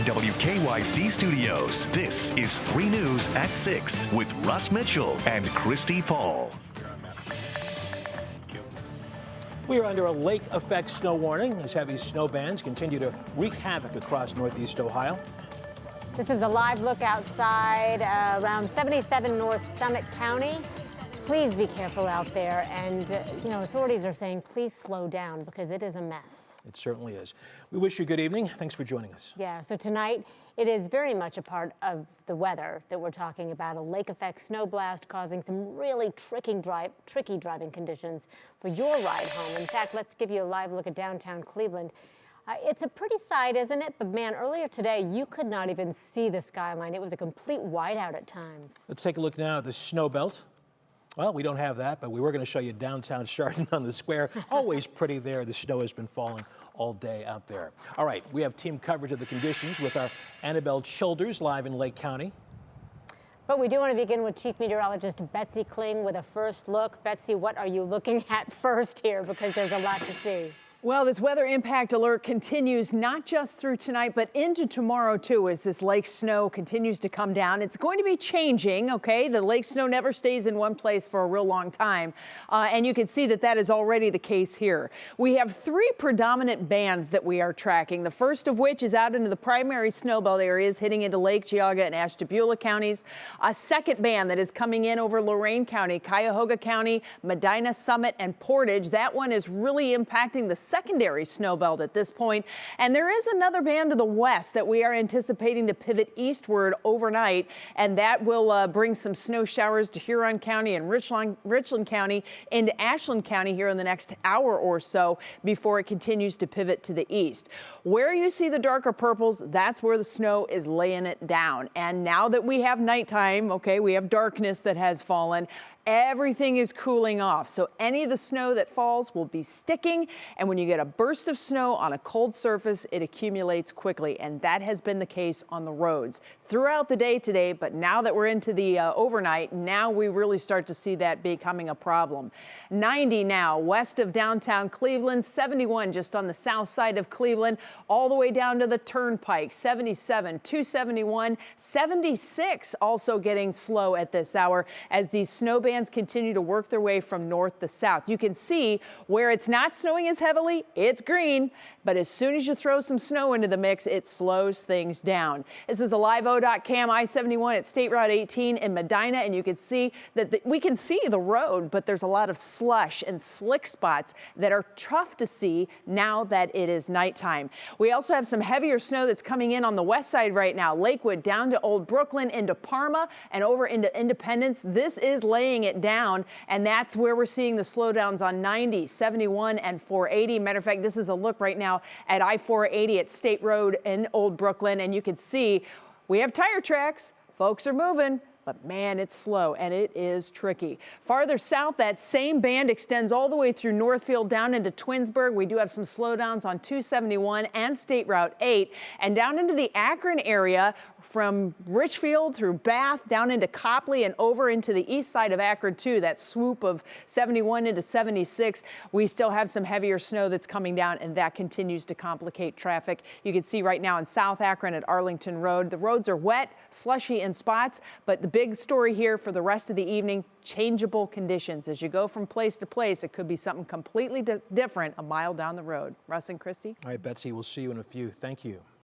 from WKYC Studios, this is 3 News at 6 with Russ Mitchell and Christy Paul. We are under a lake effect snow warning as heavy snow bands continue to wreak havoc across northeast Ohio. This is a live look outside around 77 North Summit County. Please be careful out there, and authorities are saying please slow down because it is a mess. It certainly is. We wish you good evening. Thanks for joining us. Yeah, so tonight it is very much a part of the weather that we're talking about. A lake effect snow blast causing some really tricky driving conditions for your ride home. In fact, let's give you a live look at downtown Cleveland. It's a pretty sight, isn't it? But man, earlier today, you could not even see the skyline. It was a complete whiteout at times. Let's take a look now at the snow belt. Well, we don't have that, but we were going to show you downtown Chardon on the square. Always pretty there. The snow has been falling all day out there. All right, we have team coverage of the conditions with our Annabelle Childers live in Lake County. But we do want to begin with Chief Meteorologist Betsy Kling with a first look. Betsy, what are you looking at first here? Because there's a lot to see. Well, this weather impact alert continues not just through tonight, but into tomorrow, too, as this lake snow continues to come down. It's going to be changing, okay? The lake snow never stays in one place for a real long time. And you can see that that is already the case here. We have 3 predominant bands that we are tracking, the first of which is out into the primary snowbelt areas, hitting into Lake Geauga and Ashtabula counties. A second band that is coming in over Lorain County, Cuyahoga County, Medina, Summit, and Portage. That one is really impacting the secondary snowbelt at this point. And there is another band to the west that we are anticipating to pivot eastward overnight, and that will bring some snow showers to Huron County and Richland County into Ashland County here in the next hour or so before it continues to pivot to the east. Where you see the darker purples, that's where the snow is laying it down. And now that we have nighttime, okay, we have darkness that has fallen, everything is cooling off. So any of the snow that falls will be sticking. And when you get a burst of snow on a cold surface, it accumulates quickly. And that has been the case on the roads throughout the day today. But now that we're into the overnight, now we really start to see that becoming a problem. 90 now west of downtown Cleveland, 71 just on the south side of Cleveland, all the way down to the Turnpike, 77, 271, 76 also getting slow at this hour as these snow bands continue to work their way from north to south. You can see where it's not snowing as heavily, it's green, but as soon as you throw some snow into the mix, it slows things down. This is a live-o.cam I-71 at State Route 18 in Medina, and you can see that we can see the road, but there's a lot of slush and slick spots that are tough to see now that it is nighttime. We also have some heavier snow that's coming in on the west side right now. Lakewood down to Old Brooklyn, into Parma, and over into Independence. This is laying it down, and that's where we're seeing the slowdowns on 90, 71, and 480. Matter of fact, this is a look right now at I-480 at State Road in Old Brooklyn, and you can see we have tire tracks. Folks are moving. But man, it's slow and it is tricky. Farther south, that same band extends all the way through Northfield down into Twinsburg. We do have some slowdowns on 271 and State Route 8, and down into the Akron area from Richfield through Bath down into Copley and over into the east side of Akron too. That swoop of 71 into 76. We still have some heavier snow that's coming down, and that continues to complicate traffic. You can see right now in South Akron at Arlington Road, the roads are wet, slushy in spots, but the big story here for the rest of the evening, changeable conditions. As you go from place to place, it could be something completely different a mile down the road. Russ and Christy? All right, Betsy, we'll see you in a few. Thank you.